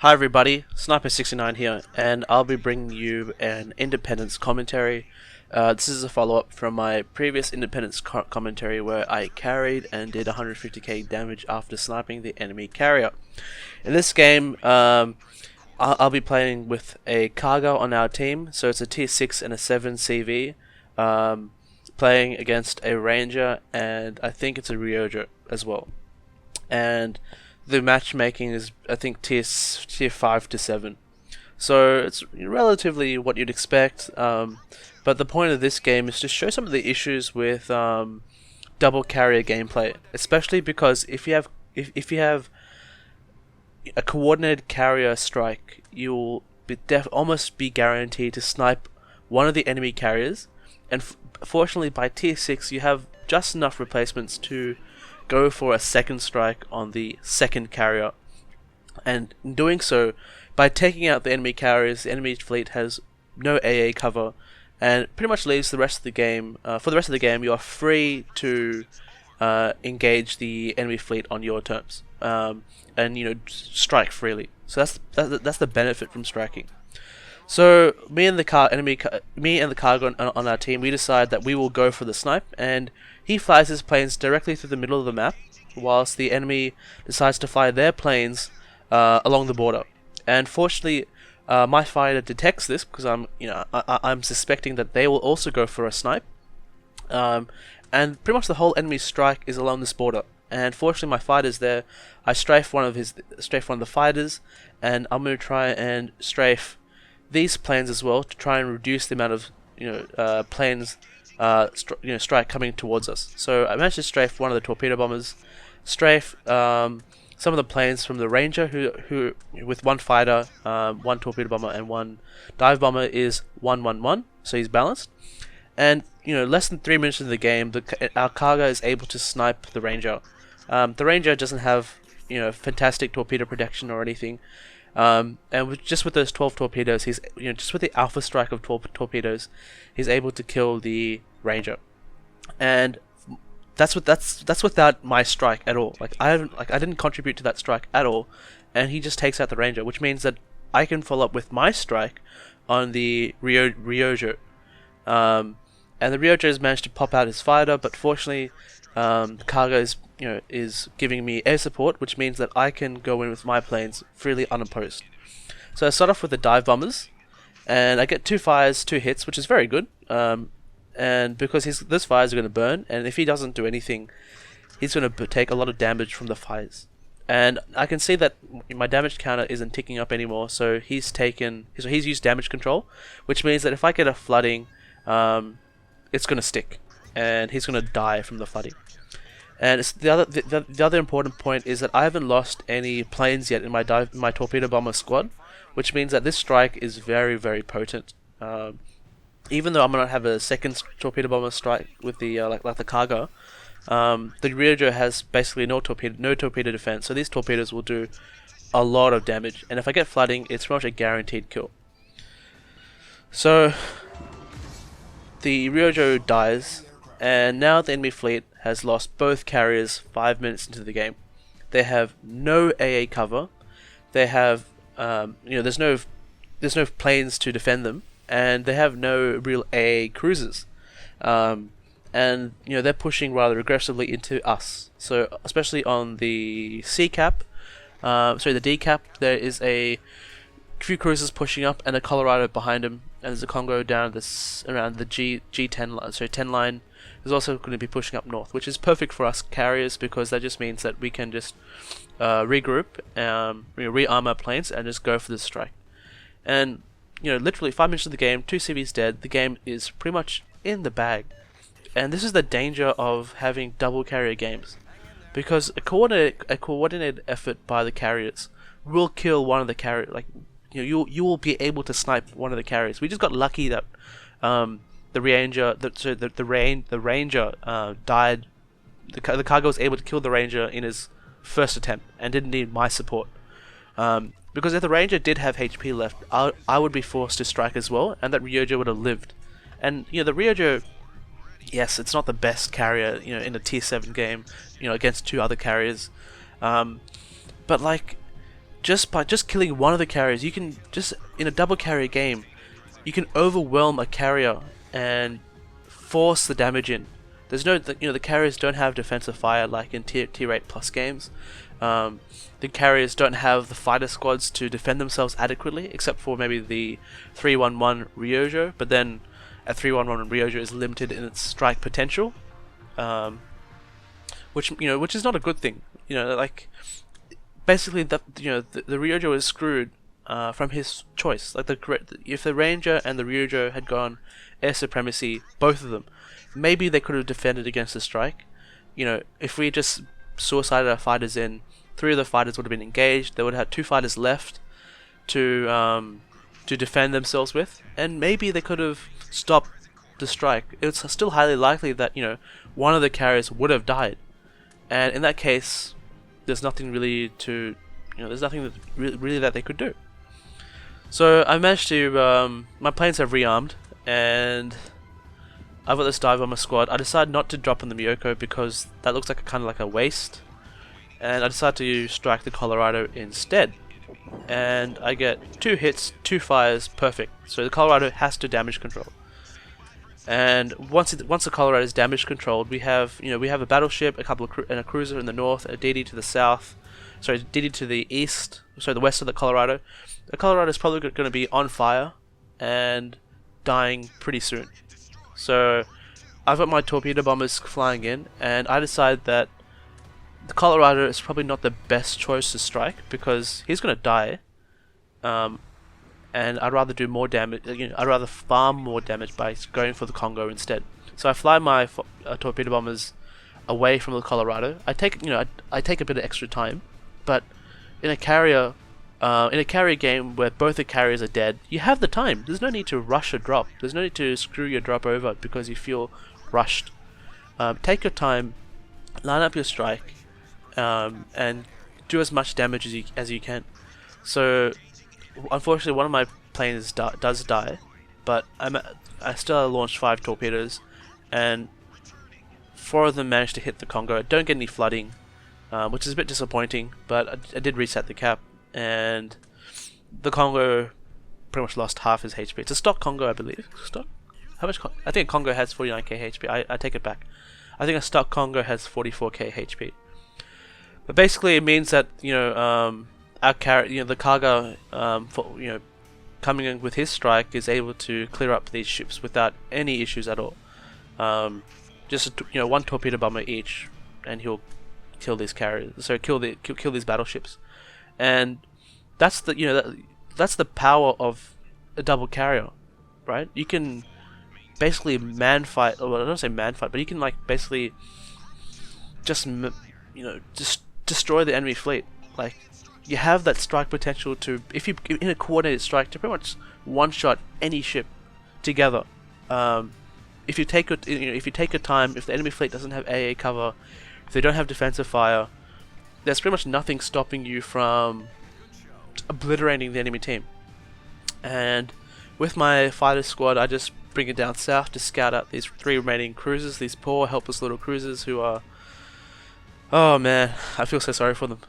Hi everybody, Sniper69 here, and I'll be bringing you an Independence commentary. This is a follow-up from my previous Independence commentary where I carried and did 150k damage after sniping the enemy carrier. In this game, I'll be playing with a cargo on our team, so it's a tier 6 and a 7 CV, playing against a ranger, and I think it's a Ryoja as well. And the matchmaking is, I think, tier 5 to 7. So it's relatively what you'd expect, but the point of this game is to show some of the issues with double carrier gameplay, especially because if you have a coordinated carrier strike, you'll almost be guaranteed to snipe one of the enemy carriers, and fortunately by tier 6 you have just enough replacements to go for a second strike on the second carrier, and in doing so, by taking out the enemy carriers, the enemy fleet has no AA cover, and pretty much leaves the rest of the game. For the rest of the game, you are free to engage the enemy fleet on your terms, and strike freely. So that's the benefit from striking. So me and the cargo on our team, we decide that we will go for the snipe, and he flies his planes directly through the middle of the map, whilst the enemy decides to fly their planes along the border. And fortunately, my fighter detects this because I'm suspecting that they will also go for a snipe, and pretty much the whole enemy strike is along this border. And fortunately, my fighter's there. I strafe one of the fighters, and I'm going to try and strafe these planes as well to try and reduce the amount of planes strike coming towards us. So I managed to strafe one of the torpedo bombers, strafe some of the planes from the ranger, who with one fighter, one torpedo bomber, and one dive bomber is 1-1-1, so he's balanced. And less than 3 minutes into the game, our cargo is able to snipe the ranger. The ranger doesn't have fantastic torpedo protection or anything. And just with those 12 torpedoes, he's just with the alpha strike of 12 torpedoes, he's able to kill the ranger, and that's without my strike at all. I didn't contribute to that strike at all, and he just takes out the ranger, which means that I can follow up with my strike on the Ryoja, and the Ryoja has managed to pop out his fighter, but fortunately, the cargo is giving me air support, which means that I can go in with my planes freely unopposed. So I start off with the dive bombers, and I get 2 fires, 2 hits, which is very good. And because those fires are going to burn, and if he doesn't do anything, he's going to take a lot of damage from the fires. And I can see that my damage counter isn't ticking up anymore, so he's used damage control, which means that if I get a flooding, it's going to stick, and he's going to die from the flooding. And the other important point is that I haven't lost any planes yet in my torpedo bomber squad, which means that this strike is very, very potent. Even though I'm gonna have a second torpedo bomber strike with the like the cargo, the Ryoja has basically no torpedo defense, so these torpedoes will do a lot of damage. And if I get flooding, it's pretty much a guaranteed kill. So the Ryoja dies, and now the enemy fleet has lost both carriers 5 minutes into the game. They have no AA cover. They have there's no planes to defend them, and they have no real AA cruisers. And they're pushing rather aggressively into us. So especially on the the D cap, there is a few cruisers pushing up and a Colorado behind him, and there's a Congo down around the G10 line, so 10 line is also going to be pushing up north, which is perfect for us carriers because that just means that we can just regroup, rearm our planes, and just go for the strike. And literally 5 minutes of the game, 2 CVs dead, the game is pretty much in the bag. And this is the danger of having double carrier games, because a coordinated effort by the carriers will kill one of the carriers. You will be able to snipe one of the carriers. We just got lucky that the ranger died. The cargo was able to kill the ranger in his first attempt and didn't need my support. Because if the ranger did have HP left, I would be forced to strike as well, and that Ryoja would have lived. And the Ryoja, yes, it's not the best carrier in a tier 7 game against 2 other carriers, but just killing one of the carriers, you can just in a double carrier game, you can overwhelm a carrier and force the damage in. There's no, the carriers don't have defensive fire like in tier 8 plus games. The carriers don't have the fighter squads to defend themselves adequately, except for maybe the 311 Ryojo. But then a 311 Ryojo is limited in its strike potential, which is not a good thing. Like basically the Ryojo is screwed from his choice. Like if the Ranger and the Ryojo had gone air supremacy, both of them, maybe they could have defended against the strike. If we just suicided our fighters in, 3 of the fighters would have been engaged. They would have had 2 fighters left to defend themselves with, and maybe they could have stopped the strike. It's still highly likely that one of the carriers would have died, and in that case, there's nothing really to there's nothing that really that they could do. So I managed to my planes have rearmed, and I've got this dive bomber squad. I decided not to drop on the Miyoko because that looks like kind of like a waste, and I decided to strike the Colorado instead. And I get 2 hits, 2 fires, perfect. So the Colorado has to damage control. And once the Colorado is damage controlled, we have a battleship, and a cruiser in the north, a DD to the south, sorry, DD to the east, so the west of the Colorado. The Colorado is probably going to be on fire and dying pretty soon. So I've got my torpedo bombers flying in, and I decide that the Colorado is probably not the best choice to strike because he's going to die, and I'd rather do more damage. I'd rather farm more damage by going for the Congo instead. So I fly my torpedo bombers away from the Colorado. I take I take a bit of extra time, but in a carrier game where both the carriers are dead, you have the time. There's no need to rush a drop. There's no need to screw your drop over because you feel rushed. Take your time, line up your strike, and do as much damage as you can. So, unfortunately, one of my planes does die, but I still launched 5 torpedoes, and 4 of them managed to hit the Congo. I don't get any flooding, which is a bit disappointing, but I did reset the cap. And the Congo pretty much lost half his HP. It's a stock Congo, I believe. Stock? How much? I think a Congo has 49k HP. I take it back. I think a stock Congo has 44k HP. But basically, it means that our the Kaga, coming in with his strike is able to clear up these ships without any issues at all. Just 1 torpedo bomber each, and he'll kill these carriers. So kill these battleships. And that's that's the power of a double carrier, right? You can basically man fight, or I don't say man fight, but you can like basically just destroy the enemy fleet. Like you have that strike potential to, if you in a coordinated strike, to pretty much one shot any ship together. If you take your time, if the enemy fleet doesn't have AA cover, if they don't have defensive fire, there's pretty much nothing stopping you from obliterating the enemy team. And with my fighter squad, I just bring it down south to scout out these 3 remaining cruisers, these poor helpless little cruisers who are, oh man, I feel so sorry for them.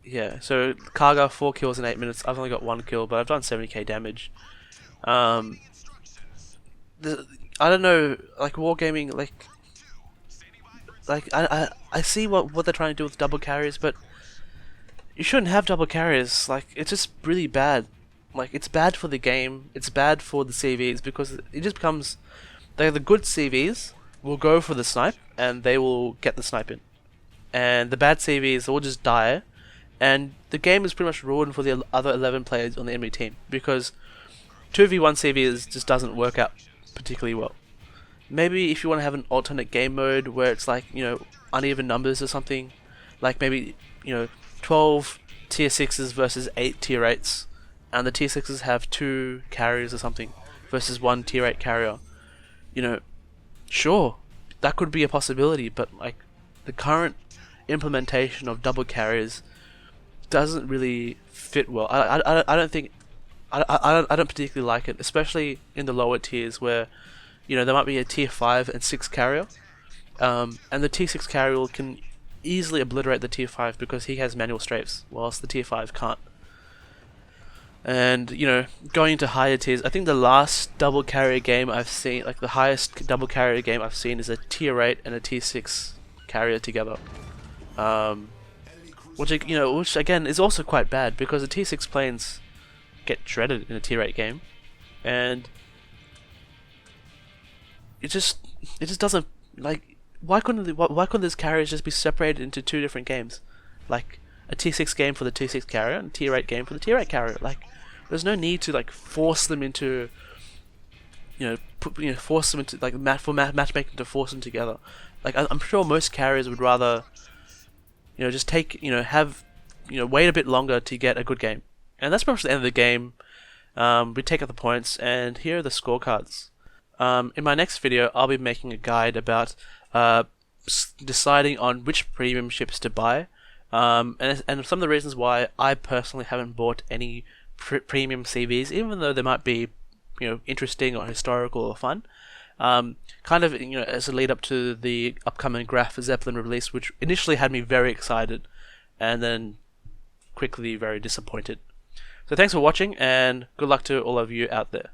Yeah, so Kaga 4 kills in 8 minutes. I've only got 1 kill, but I've done 70k damage. I don't know, like wargaming, like I see what they're trying to do with double carriers, but you shouldn't have double carriers. Like it's just really bad. Like it's bad for the game. It's bad for the CVs because it just becomes the good CVs will go for the snipe and they will get the snipe in, and the bad CVs will just die, and the game is pretty much ruined for the other 11 players on the enemy team because 2v1 CVs just doesn't work out particularly well. Maybe if you want to have an alternate game mode where it's like, uneven numbers or something, like maybe, 12 tier 6s versus 8 tier 8s, and the tier 6s have 2 carriers or something versus 1 tier 8 carrier. Sure, that could be a possibility, but like the current implementation of double carriers doesn't really fit well. I don't think, I don't particularly like it, especially in the lower tiers where there might be a tier 5 and 6 carrier, and the tier 6 carrier can easily obliterate the tier 5 because he has manual strafes, whilst the tier 5 can't. And, you know, going into higher tiers, I think the last double carrier game I've seen, like the highest double carrier game I've seen, is a tier 8 and a tier 6 carrier together. Which again is also quite bad because the tier 6 planes get shredded in a tier 8 game, and it just doesn't, like, why couldn't these carriers just be separated into two different games, like a tier 6 game for the tier 6 carrier and a tier 8 game for the tier 8 carrier? Like, there's no need to like force them into, force them into like matchmaking to force them together. Like, I'm sure most carriers would rather, just take, wait a bit longer to get a good game. And that's pretty much the end of the game. We take out the points, and here are the scorecards. In my next video, I'll be making a guide about deciding on which premium ships to buy, and some of the reasons why I personally haven't bought any premium CVs, even though they might be, interesting or historical or fun. Kind of, as a lead up to the upcoming Graf Zeppelin release, which initially had me very excited, and then quickly very disappointed. So thanks for watching, and good luck to all of you out there.